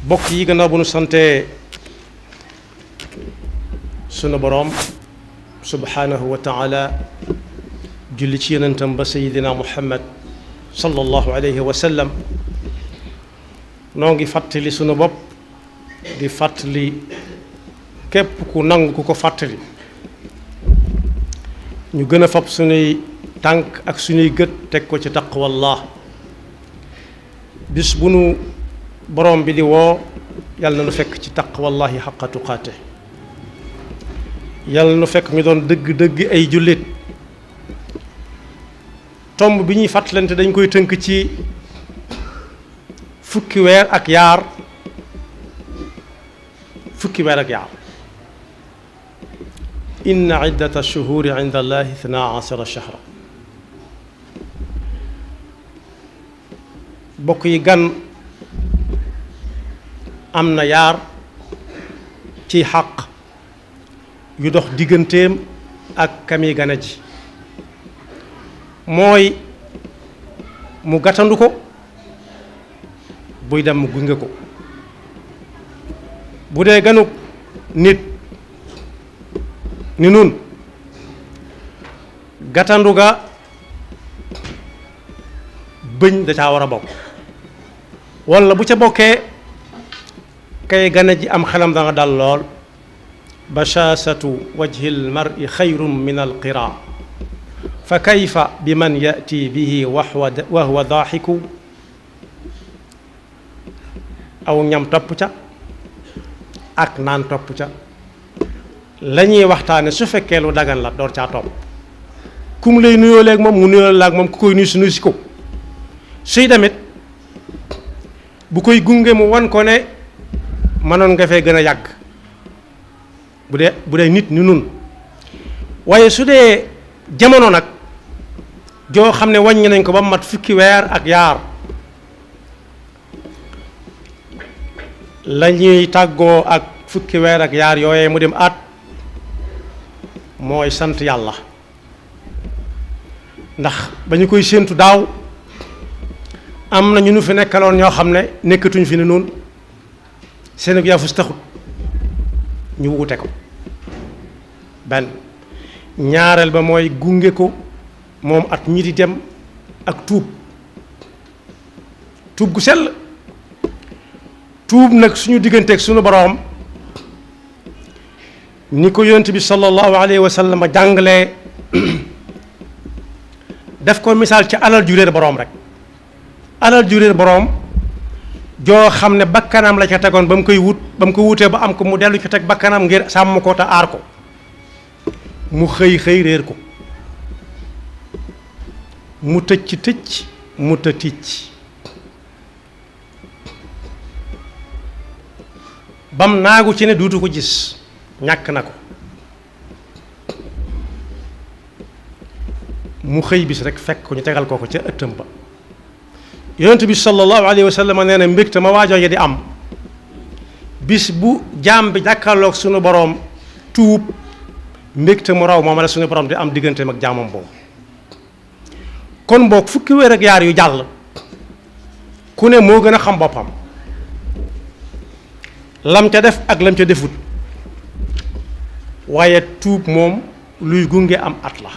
bokk yi gannaaw bu nu sante sunu boroom subhanahu wa taala julli ci yonentam ba sayidina muhammad sallallahu alayhi wa sallam noo ngi fàttali sunu bopp di fàttali képp ku nangu ku ko fàttali ñu gën a fab sunuy tànk ak sunuy gët teg ko ci taqwallah bis bu nu borom bi di woo yàlla na nu fekk ci taqwallahi xaqa tuqaate yàlla na nu fekk ñu doon dëgg-dëgg ay jullit tomb bi ñuy fàttalante dañ koy tënk ci fukki weer ak yaar inna iddata ash-shuhuri inda allahi 12 shahra bokk yi gan am na yaar ci xaq yu dox digganteem ak kami gana ji mooy mu gàttandu ko buy dem mu gunge ko bu dee ganuk nit ni nun gàttandu ga bëñ da caa war a bokk walla bu ca bokkee kay gane ji am xelam da nga dal lool bashaasatu wajhi almar'i xayrun min alqira fa kayfa bi man yati bihi wa huwa daaxiku aw ñam topp ca ak naan topp ca la ñuy waxtaane su fekkee lu dagan la door caa topp ku mu lay nuyoo léegi moom mu nuyoo la ak moom ku koy nuyu si nuyu si ko suy damit bu koy gunge mu wan ko ne mënoon nga fee gën a yàgg bu dee nit ni nun waaye su dee jamono nag joo xam ne wàññi nañ ko ba mat fukki weer ak yaar la ñuy tàggoo ak fukki weer ak yaar yooyee mu dem at mooy sant yàlla ndax ba ñu koy séentu daaw am na ñu nu fi nekkaloon ñoo xam ne nekkatuñ fi ne noonu seen yaa fus taxut ñu wute ko benn ñaareel ba mooy gunge ko moom at ñi di dem ak tuub gu sell tuub nag suñu digganteeg suñu boroom ni ko yonent bi sallallahu alayhi wa sallam jàngalee def ko misaal ci alal ju réer boroom rek alal ju réer boroom joo xam ne bakkanam la ca tegoon ba mu ko wutee ba am ko mu dellu ci teg bakkanam ngir sàmm ko te aar ko mu xëy réer ko mu tëcc mu ticc bam naagu ci ne duutu ko gis ñàkk na ko mu xëy bis rek fekk ko ñu tegal ko ca ëttam ba yonent bi sallallahu alayhi wa sallam nee na mbégte ma waajooje di am bis bu jaam bi jàkkaarloog suñu boroom tuub mbégte mu raw moom la suñu boroom di am digganteem ak jaamam boobu kon boog fukki weer ak yaar yu jàll ku ne moo gën a xam boppam lam ca def ak lam ca defut waaye tuub moom luy gunge am at la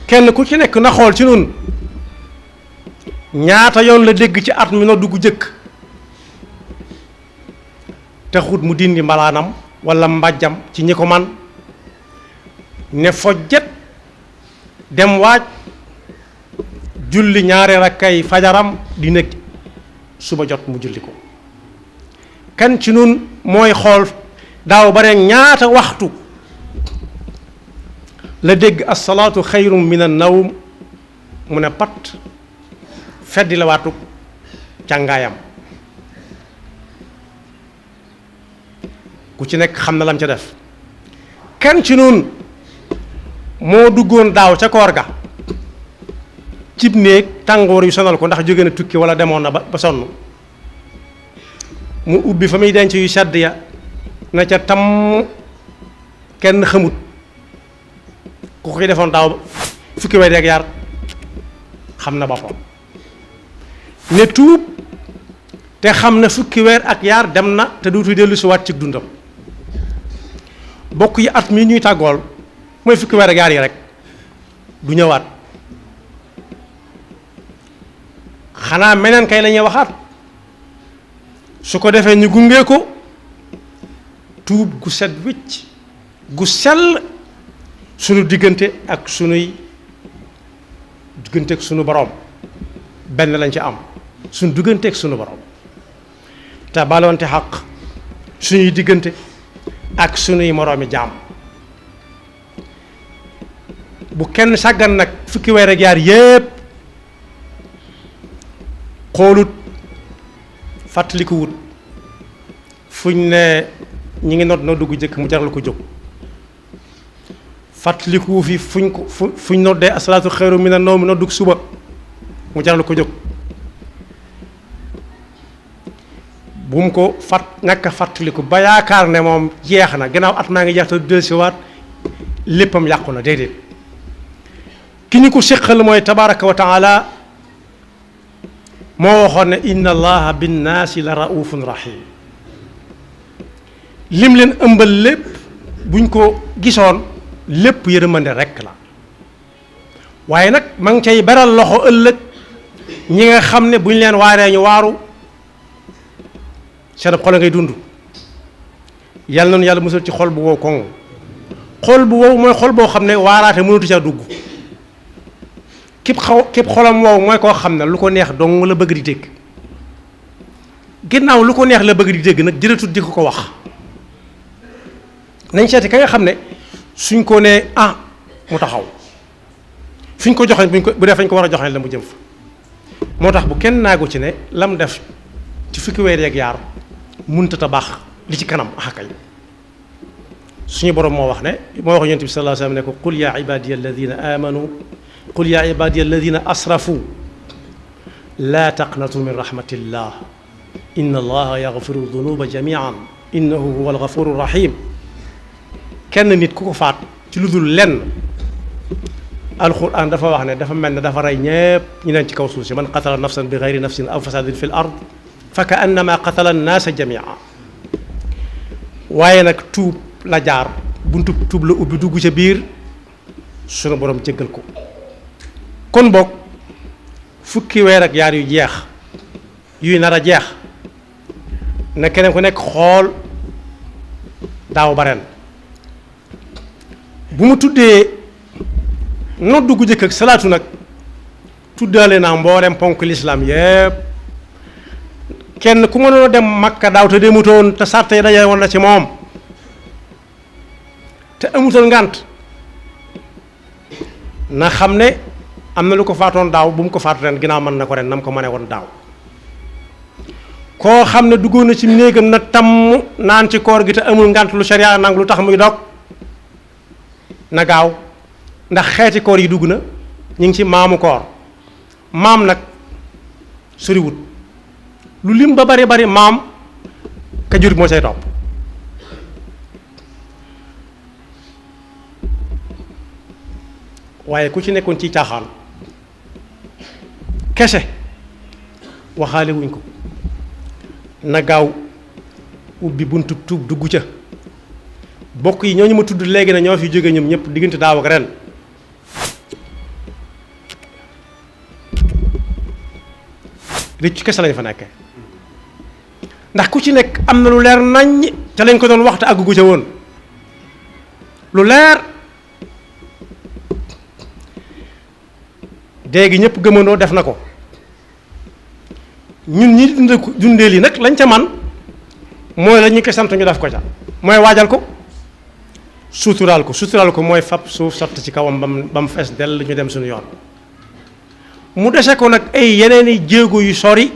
kenn ku ci nekk na xool ci nun ñaata yoon la dégg ci at mi na dugg jëkk taxut mu dindi mbalaanam walla mbàjjam ci ñi ko man ne fojjet dem waaj julli ñaari rakkay fajaram di nekk suba jot mu julli ko kan ci nun mooy xool daaw bare ñaata waxtu la dégg as-salaatu xayrun min an-nawm mu ne pat feddi la waatu càngaayam ku ci nekk xam na lam ca def kenn ci noonu moo duggoon daaw ca koor ga cib néeg tàngoor yu sonal ko ndax jóge na tukki wala demoon na ba sonn mu ubbi fa muy denc yu sedd ya na ca tam kenn xamut ku koy defoon daaw fukki weer ak yaar xam na boppam ne tuub te xam ne fukki weer ak yaar dem na te duutu dellu si waat ci dundam bokk yi at mi ñuy tàggool mooy fukki weer ak yaar yi rek du ñëwaat xanaa meneen kay la ñuy waxaat su ko defee ñu gungee ko tuub gu set wicc gu sell sunu diggante ak sunuy diggante ak sunu borom benn lañ ci am sunu diggante ak sunu borom te baloonte xaq suñuy diggante ak sunuy moroomi jaam bu kenn sàggan nag fukki weer ak yaar yépp xoolut fàttaliku wut fuñ ne ñi ngi nodd gu jëkk mu jaral ko jóg fàttaliku fi fuñ noddee asalaatu xayru mina nawm noddug suba mu jaral ko jóg bu mu ko ñàkk a fàttaliku ba yaakaar ne moom jeex na gannaaw at maa ngi jeex te du dellusiwaat léppam yàqu na déedéet ki ñu ko séqal mooy tabaraka wa taala moo waxoon ne inna allaha binnaasi la raufun rahim lim leen ëmbal lépp buñ ko gisoon lépp yërmande rekk la waaye nag ma ngi cay beral loxo ëllëg ñi nga xam ne buñ leen waaree ñu waaru seen xol a ngay dund yàlla noonu yàlla musal ci xol bu wow koŋ xol bu wow mooy xol boo xam ne waaraate mënatu caa dugg képp xolam wow mooy koo xam ne lu ko neex dong la bëgg di dégg ginnaaw lu ko neex la bëgg di dégg nag jërëtut di ko wax nañ seeti ka nga xam ne suñ ko nee mu taxaw suñ ko joxee bu dee fañ ko war a joxee la mu jëm fa moo tax bu kenn naagu ci ne lam def ci fukki weer ak yaar munta ta baax li ci kanam kay suñu borom moo wax ne moo wax yonent bi sallallahu alayhi wasallam ne ko qul yaa ibadiya alladina amanu qul yaa ibadiya alladina asrafu laa taqnatu min rahmatillah inna allaha yaghfiru dunuba jamian innahu huwa alghafuru rahim kenn nit ku ko faat ci lu dul lenn alquran dafa wax ne dafa mel ne dafa rey ñépp ñu neen ci kaw suuf si man qatala nafsan bi gayri nafsin aw fasadin fi l ard fa ka annama qatala annaasa jamia waaye nag tuub la jaar buntu tuub la ubbi dugg ca biir sunu borom jéggal ko kon boog fukki weer ak yaar yu jeex yuy nar a jeex na keneen ku nekk xool daaw ba ren bu mu tuddee noddu gu jëkk ak salaatu nag tuddaale naa mboolem ponk lislaam yépp kenn ku mënoon a dem Makka daaw te demutoon te sàrt yi dajale woon na ci moom te amutoon ngànt na xam ne am na lu ko faatoon daaw bu mu ko faatu ren ginnaaw mën na ko ren nam ko mënee woon daaw koo xam ne duggoon na ci néegam na tamm naan ci koor gi te amul ngànt lu sharia nangu lu tax muy dog na gaaw ndax xeeti koor yi dugg na ñu ngi ci maamu koor maam nag soriwut lu lim ba bari bari maam ka jur moo say topp waaye ku ci nekkoon ci caaxaan kese waxaale wuñ ko na gaaw ubbi buntu tuub dugg ca bokk yi ñooñu ma tudd léegi na ñoo fi jóge ñoom ñëpp diggante daaw ak ren rëccu kese lañ fa nekkee ndax ku ci nekk am na lu leer naññ ca lañ ko doon waxtu àggugu ca woon lu leer léegi ñëpp gëmandoo def na ko ñun ñi dundee lii nag lañ ca man mooy la ñu ko sant ñu def ko ca mooy waajal ko suturaal ko mooy fab suuf sotti ci kawam ba mu fees dell ñu dem suñu yoon mu dese ko nag ay yeneeni jéego yu sori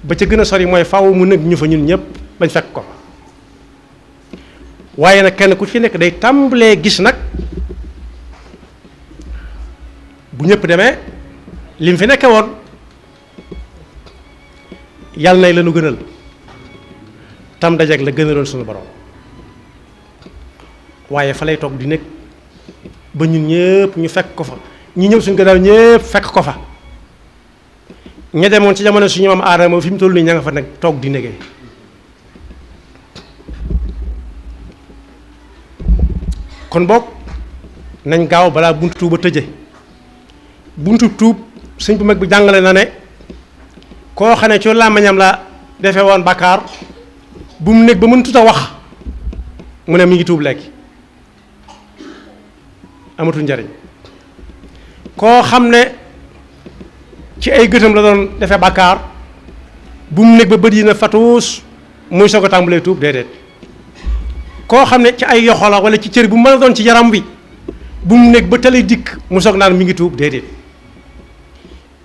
ba ca gën a sori mooy faaw mu nekk ñu fa ñun ñëpp bañ fekk ko waaye nag kenn ku ci nekk day tàmbalee gis nag bu ñëpp demee lim fi nekke woon yàlla nay la nu gënal tam dajeeg la gënaloon suñu borom waaye fa lay toog di nekk ba ñun ñëpp ñu fekk ko fa ñi ñëw suñu gannaaw ñëpp fekk ko fa ña demoon ci jamono suñu maam aadama fi mu toll nii ña nga fa nag toog di négee kon boog nañ gaaw balaa buntu tuub ba tëje buntu tuub sëñ bu mag bi jàngale na ne koo xam ne ci làmmiñam la defe woon bàkkaar bu mu nekk ba mën tut a wax mu ne mi ngi tuub léegi amatul njariñ koo xam ne ci ay gëtam la doon defee bàkkaar bu mu nekk ba bët yi na fatuus muy soog a tàmbalee tuub déedéet koo xam ne ci ay yoxo la wala ci cër bu mën a doon ci yaram wi bu mu nekk ba tali dikk mu soog naan mi ngi tuub déedéet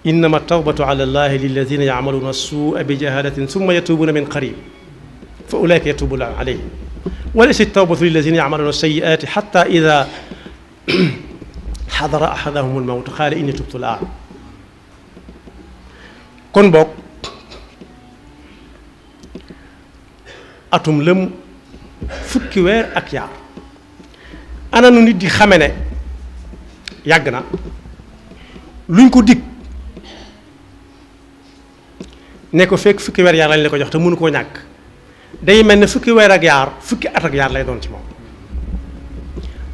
innama tawbatu ala allahi lilladina yacmaluuna suua bi jahalatin summa yatubuuna min qarib fa ulaika yatubu llahu alayhim wa laysa tawbatu lilladina yacmaluuna sayiati xata ida xadara axadahum almawt qaala inni tubtu l-aan kon boog atum lëm fukki weer ak yaar ana nu nit di xame ne yàgg na luñ ko dig ne ko fekk fukki weer yaar lañ la ko jox te mënu koo ñàkk day mel ne fukki weer ak yaar fukki at ak yaar lay doon ci moom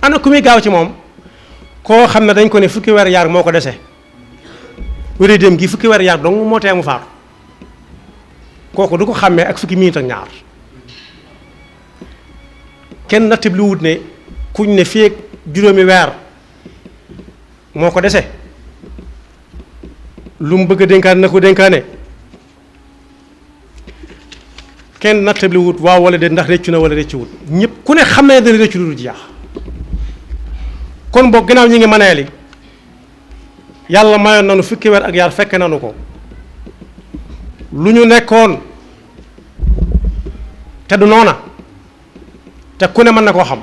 ana ku muy gaaw ci moom koo xam ne dañ ko ne fukki weer yaar moo ko dese wéree dem gi fukki weer yaar dong moo tee mu faatu kooku du ko xàmmee ak fukki minute ak ñaar kenn nattib lu wut ne kuñ ne fii ak juróomi weer moo ko dese lu mu bëgg a dénkaan na ko dénkaane kenn nattib lu wut waaw wala de ndax réccu na wala réccu wut ñëpp ku ne xam ne dana réccu lu jeex kon boog gannaaw ñi ngi mëneeli yàlla mayoon nanu fukki weer ak yaar fekk nanu ko lu ñu nekkoon te du noona te ku ne mën na koo xam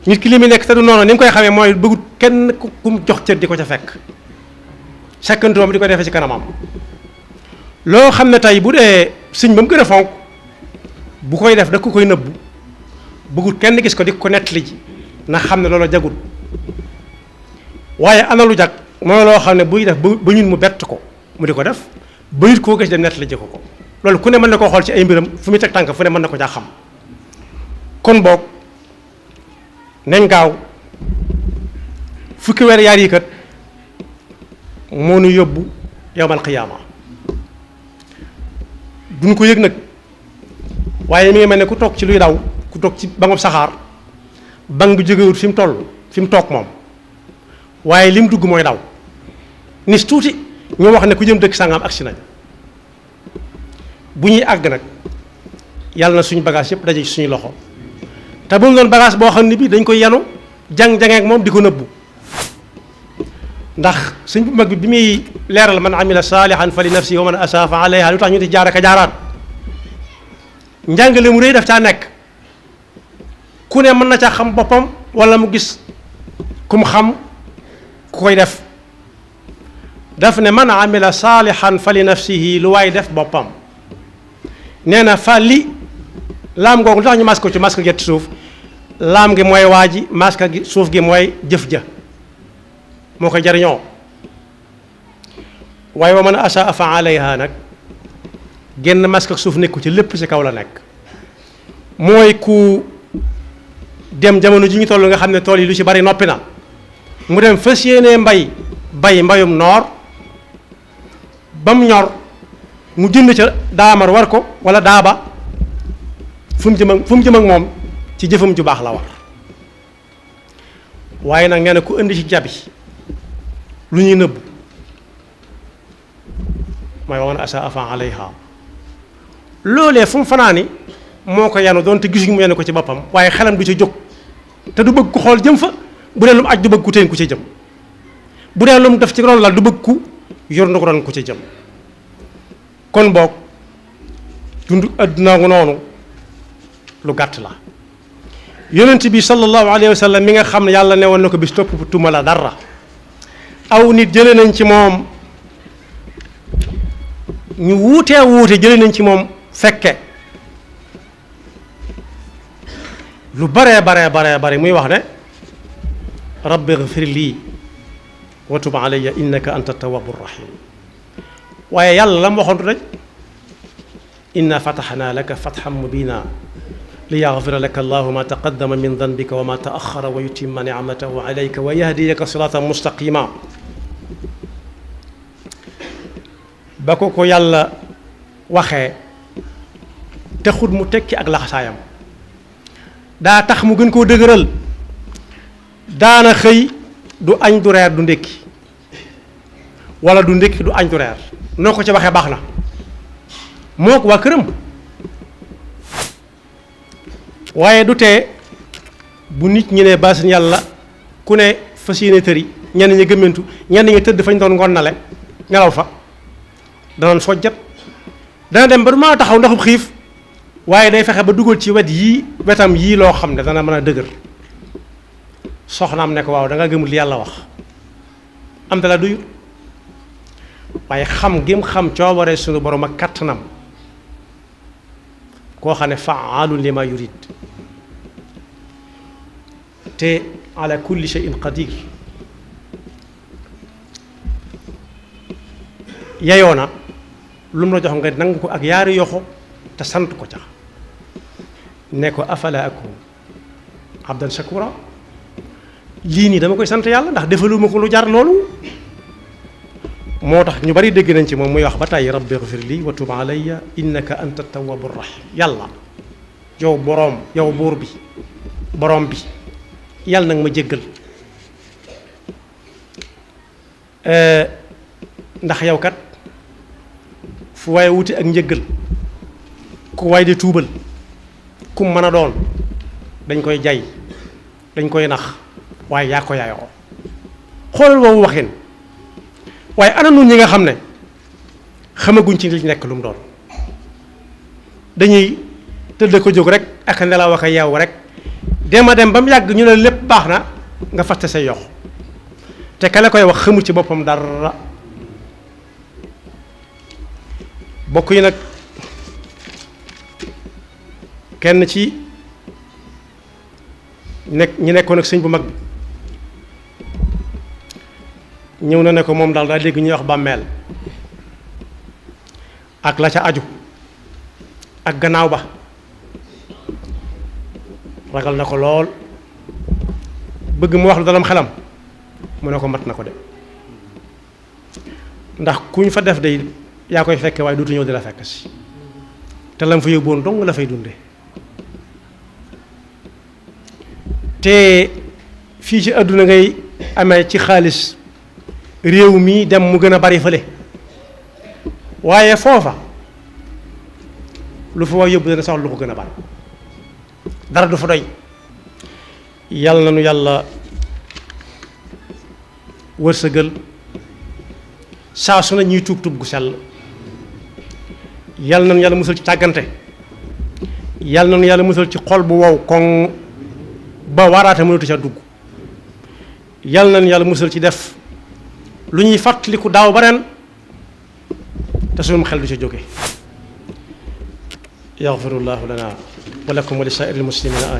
nit ki li muy nekk te du noona ni mu koy xamee mooy bëggut kenn ku mu jox cër di ko ca fekk sekkantu moom di ko defee ci kanamam loo xam ne tey bu dee sëñ ba mu gën a fonk bu koy def da ko koy nëbbu bëggut kenn gis ko di ko nettali ji ndax xam ne loolu jagut waaye ana lu jag mooy loo xam ne buy def ba ñun mu bett ko mu di ko def ba nit koo gis dem nettali ji ko loolu ku ne mën na koo xool ci ay mbiram fu muy teg tànk fu ne mën na ko jaa xam kon boog nañ gaaw fukki weer yaar yi kat moo nu yóbbu yawmal qiyaama duñ ko yëg nag waaye mi ngi mel ne ku toog ci luy daw ku toog ci bangub saxaar bang bi jógewut fi mu toll fi mu toog moom waaye li mu dugg mooy daw nis tuuti ñu wax ne ku jëm dëkk sàngam agsi nañ bu ñuy àgg nag yàlla na suñu bagage yëpp daje ci suñu loxo te bu mu doon bagage boo xam ne bii dañ koy yanu jang-jangeek moom di ko nëbbu ndax suñ bu mag bi muy leeral man amila saalihan fa li nafsi wa man asaa fa alayha lu tax ñu di jaar ak jaaraat njàngale mu rëy daf caa nekk ku ne mën na caa xam boppam wala mu gis ku mu xam ku koy def daf ne man amila saalihan fa li nafsihi lu waay def boppam nee na fa li laam googu lu tax ñu masque ko ci masque gi suuf laam gi mooy waa ji masque gi suuf gi mooy jëf ja moo koy jariñoo waaye wa man asaa fa alayha nag génn masque ak suuf nekku ci lépp ci kaw la nekk mooy ku dem jamono ji ñu toll nga xam ne tool yi lu ci bari noppi na mu dem fas yéenee bay mbayum noor ba mu ñor mu jënd ca daamar war ko wala daaba fu mu jëm ak moom ci jëfam ju baax la war waaye nag nee na ku indi ci jabi lu ñuy nëbb mooy wa man asaa fa alayha loolee fu mu fanaani moo ko yanu doon te gisuñu mu yanu ko ci boppam waaye xelam du ca jóg te du bëgg ku xool jëm fa bu dee lu mu aj du bëgg ku teen ku ca jëm bu dee lu mu def ci ron lal du bëgg ku yor na ko ron ku ca jëm kon boog dund adduna ngu noonu lu gàtt la yonent bi sallallahu alayhi wa sallam mi nga xam ne yàlla ne woon na ko bis topp tuma la dara aw nit jëlee nañ ci moom ñu wuute jëlee nañ ci moom fekke lu bare muy wax ne rabbi ighfir lii wa tub alayya innaka anta tawwabu rahim waaye yàlla la mu waxoon du dañ inna fataxnaa laka fatxan mubina li yaxfira laka allahu ma taqaddama min danbika wa ma taaxara wa yutimma nicmatahu alayka wa yahdiyaka siratan mustaqima ba ko yàlla waxee taxut mu tekki ak laxasaayam daa tax mu gën koo dëgëral daana xëy du añ du reer du ndékki wala du ndékki du añ du reer noo ko ci waxee baax na moo ko waa këram waaye du tee bu nit ñi ne baasin yàlla ku ne fas yéene tëri ñenn ñi gëmmentu ñenn ñi tëdd fañ doon ngonnale ngelaw fa danañ fojjat dana dem ba du mën a taxaw ndaxub xiif waaye day fexe ba dugal ci wetam yii loo xam ne dana mën a dëgër soxnaam ne ko waaw da nga gëmul li yàlla wax am te la duyut waaye xam gém xam coobare suñu borom ak kattanam koo xam ne faalun lima yurid te ala kulli shay'in qadir yeyoo na lu mu la jox nga nangu ko ak yaari yoxo te sant ko ca ne ko afala akun abdan shakura lii nii dama koy sant yàlla ndax defaluma ko lu jar loolu moo tax ñu bari dégg nañ ci moom muy wax ba tàyyi rabbi ighfir li wa tub alayya innaka anta tawwabu rahim yàlla yow boroom yow buur bi boroom bi yàlla nag ma jéggal ndax yow kat fu waaye wuti ak njëggal ku waay di tuubal ku mën a doon dañ koy jay dañ koy nax waaye yaa ko yaayoo xoolal boobu waxin waaye ana nun ñi nga xam ne xamaguñ ci li nekk lu mu doon dañuy tëdd ko jóg rek ak nelaw ak a yeewu rek dem ba mu yàgg ñu ne lépp baax na nga faste say yox te ka la koy wax xamul ci boppam dara bokk yi nag kenn ci ñi nekkoon ak sëñ bu mag bi ñëw na ne ko moom daal daa dégg ñuy wax bàmmeel ak la ca aju ak gannaaw ba ragal na ko lool bëgg mu wax lu dalam xelam mu ne ko mat na ko de ndax kuñ fa def de yaa koy fekke waaye dootu ñëw di la fekk si te lam fa yóbboon dong la fay dunde te fii ci àdduna ngay amee ci xaalis réew mi dem mu gën a bari fële waaye foofa lu fa wax yóbbu dana soxla lu ko gën a bari dara du fa doy yàlla na nu yàlla wërsëgal saa su na ñuy tuub gu sell yàlla na nu yàlla musal ci tàggante yàlla na nu yàlla musal ci xol bu wow koŋ ba waraate mënatu ca dugg yàlla na nu yàlla musal ci def lu ñuy fàttaliku daaw ba ren te suñu xel du ca jóge yaxfirullahu lana wa lakum wa li saa'iril muslimina